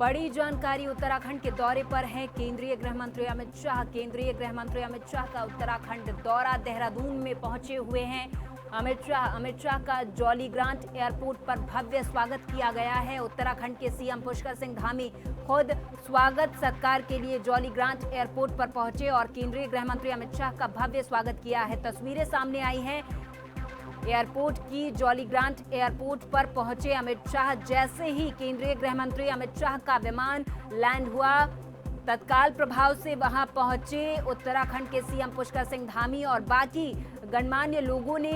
बड़ी जानकारी, उत्तराखंड के दौरे पर है केंद्रीय गृह मंत्री अमित शाह। केंद्रीय गृह मंत्री अमित शाह का उत्तराखंड दौरा, देहरादून में पहुंचे हुए हैं अमित शाह का जॉलीग्रांट एयरपोर्ट पर भव्य स्वागत किया गया है। उत्तराखंड के सीएम पुष्कर सिंह धामी खुद स्वागत सत्कार के लिए जॉलीग्रांट एयरपोर्ट पर पहुंचे और केंद्रीय गृह मंत्री अमित शाह का भव्य स्वागत किया है। तस्वीरें सामने आई हैं एयरपोर्ट की। जॉलीग्रांट एयरपोर्ट पर पहुंचे अमित शाह। जैसे ही केंद्रीय गृह मंत्री अमित शाह का विमान लैंड हुआ, तत्काल प्रभाव से वहां पहुंचे उत्तराखंड के सीएम पुष्कर सिंह धामी और बाकी गणमान्य लोगों ने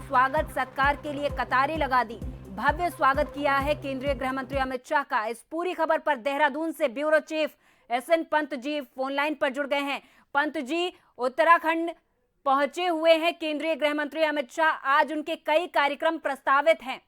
स्वागत सत्कार के लिए कतारें लगा दी। भव्य स्वागत किया है केंद्रीय गृह मंत्री अमित शाह का। इस पूरी खबर पर देहरादून से bureau chief SN Pant ji phone line पर जुड़ गए हैं। पंत जी, उत्तराखंड पहुंचे हुए हैं केंद्रीय गृह मंत्री अमित शाह। आज उनके कई कार्यक्रम प्रस्तावित हैं।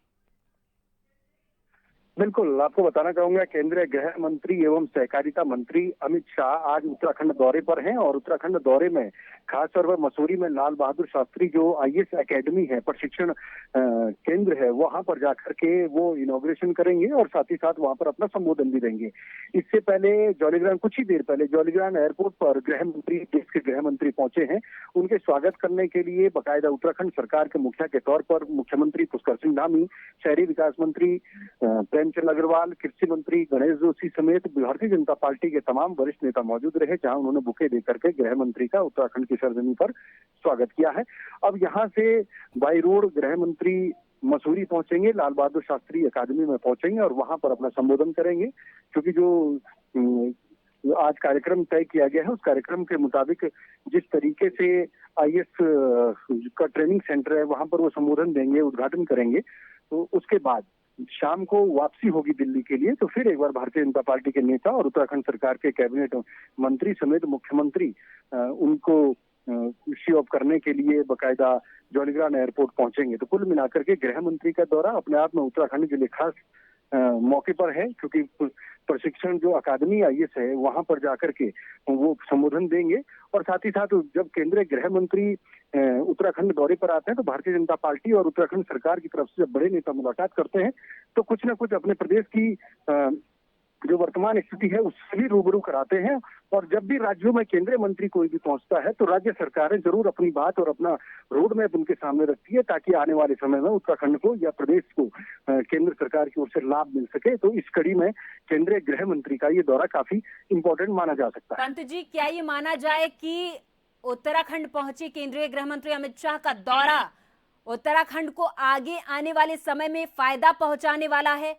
बिल्कुल, आपको बताना चाहूंगा केंद्रीय गृह मंत्री एवं सहकारिता मंत्री अमित शाह आज उत्तराखंड दौरे पर हैं और उत्तराखंड दौरे में खास तौर पर मसूरी में लाल बहादुर शास्त्री जो IAS एकेडमी है, प्रशिक्षण केंद्र है, वहां पर जाकर के वो इनॉग्रेशन करेंगे और साथ ही साथ वहां पर अपना संबोधन भी देंगे। इससे पहले कुछ ही देर पहले जॉलीग्रांट एयरपोर्ट पर देश के गृह मंत्री पहुंचे हैं। उनके स्वागत करने के लिए बाकायदा उत्तराखंड सरकार के मुखिया के तौर पर मुख्यमंत्री पुष्कर सिंह धामी, शहरी विकास मंत्री प्रेमचंद अग्रवाल, कृषि मंत्री गणेश जोशी समेत भारतीय जनता पार्टी के तमाम वरिष्ठ नेता मौजूद रहे, जहां उन्होंने बुके देकर के गृह मंत्री का उत्तराखंड की सरजमी पर स्वागत किया है। अब यहां से बाई रोड गृह मंत्री मसूरी पहुंचेंगे, लाल बहादुर शास्त्री अकादमी में पहुंचेंगे और वहां पर अपना संबोधन करेंगे। क्योंकि जो आज कार्यक्रम तय किया गया है, उस कार्यक्रम के मुताबिक जिस तरीके से IAS का ट्रेनिंग सेंटर है, वहां पर वो संबोधन देंगे, उद्घाटन करेंगे। तो उसके बाद शाम को वापसी होगी दिल्ली के लिए। तो फिर एक बार भारतीय जनता पार्टी के नेता और उत्तराखंड सरकार के कैबिनेट मंत्री समेत मुख्यमंत्री उनको रिसीव करने के लिए बाकायदा जॉलीग्रांट एयरपोर्ट पहुंचेंगे। तो कुल मिलाकर के गृह मंत्री का दौरा अपने आप में उत्तराखंड के लिए खास मौके पर है, क्योंकि प्रशिक्षण जो अकादमी IAS है वहां पर जाकर के वो संबोधन देंगे। और साथ ही साथ जब केंद्रीय गृह मंत्री उत्तराखंड दौरे पर आते हैं तो भारतीय जनता पार्टी और उत्तराखंड सरकार की तरफ से जब बड़े नेता मुलाकात करते हैं तो कुछ ना कुछ अपने प्रदेश की जो वर्तमान स्थिति है उससे भी रूबरू कराते हैं। और जब भी राज्यों में केंद्रीय मंत्री कोई भी पहुंचता है तो राज्य सरकारें जरूर अपनी बात और अपना रोड मैप उनके सामने रखती है, ताकि आने वाले समय में उत्तराखंड को या प्रदेश को केंद्र सरकार की ओर से लाभ मिल सके। तो इस कड़ी में केंद्रीय गृह मंत्री का ये दौरा काफी इंपॉर्टेंट माना जा सकता है। पंत जी, क्या ये माना जाए कि उत्तराखंड पहुंचे केंद्रीय गृह मंत्री अमित शाह का दौरा उत्तराखंड को आगे आने वाले समय में फायदा पहुंचाने वाला है?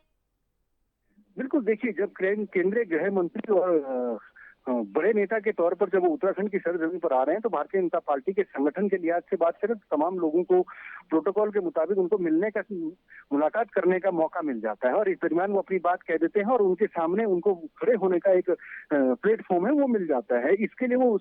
बिल्कुल, देखिए, जब केंद्रीय गृह मंत्री और बड़े नेता के तौर पर जब वो उत्तराखंड की सरजमीन पर आ रहे हैं तो भारतीय जनता पार्टी के संगठन के लिहाज से बात करें तो तमाम लोगों को प्रोटोकॉल के मुताबिक उनको मुलाकात करने का मौका मिल जाता है और इस दरमियान वो अपनी बात कह देते हैं और उनके सामने उनको खड़े होने का एक प्लेटफॉर्म है वो मिल जाता है। इसके लिए वो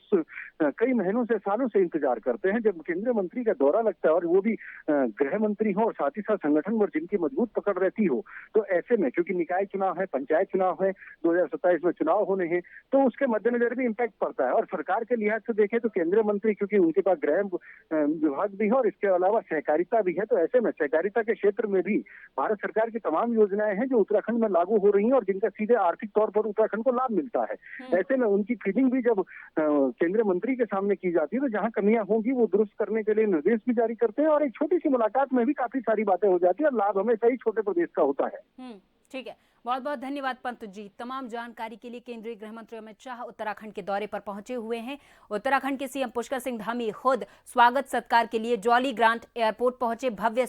कई महीनों से, सालों से इंतजार करते हैं जब केंद्रीय मंत्री का दौरा लगता है और वो भी गृह मंत्री हो और साथ ही साथ संगठन पर जिनकी मजबूत पकड़ रहती हो। तो ऐसे में क्योंकि निकाय चुनाव है, पंचायत चुनाव है, 2027 में चुनाव होने हैं, तो उसके मद्देनजर भी इम्पैक्ट पड़ता है। और सरकार के लिहाज से देखें तो केंद्रीय मंत्री क्योंकि उनके पास गृह विभाग भी है और इसके अलावा सहकारिता भी है, तो ऐसे में सहकारिता के क्षेत्र में भी भारत सरकार की तमाम योजनाएं हैं जो उत्तराखंड में लागू हो रही हैं और जिनका सीधे आर्थिक तौर पर उत्तराखंड को लाभ मिलता है। ऐसे में उनकी फीडिंग भी जब केंद्रीय मंत्री के सामने की जाती है तो जहां कमियां होंगी वो दुरुस्त करने के लिए निर्देश भी जारी करते हैं और एक छोटी सी मुलाकात में भी काफी सारी बातें हो जाती है और लाभ हमेशा ही छोटे प्रदेश का होता है। ठीक है, बहुत बहुत धन्यवाद पंत जी तमाम जानकारी के लिए। केंद्रीय गृह मंत्री अमित शाह उत्तराखंड के दौरे पर पहुंचे हुए हैं। उत्तराखंड के सीएम पुष्कर सिंह धामी खुद स्वागत सत्कार के लिए जॉलीग्रांट एयरपोर्ट पहुंचे, भव्य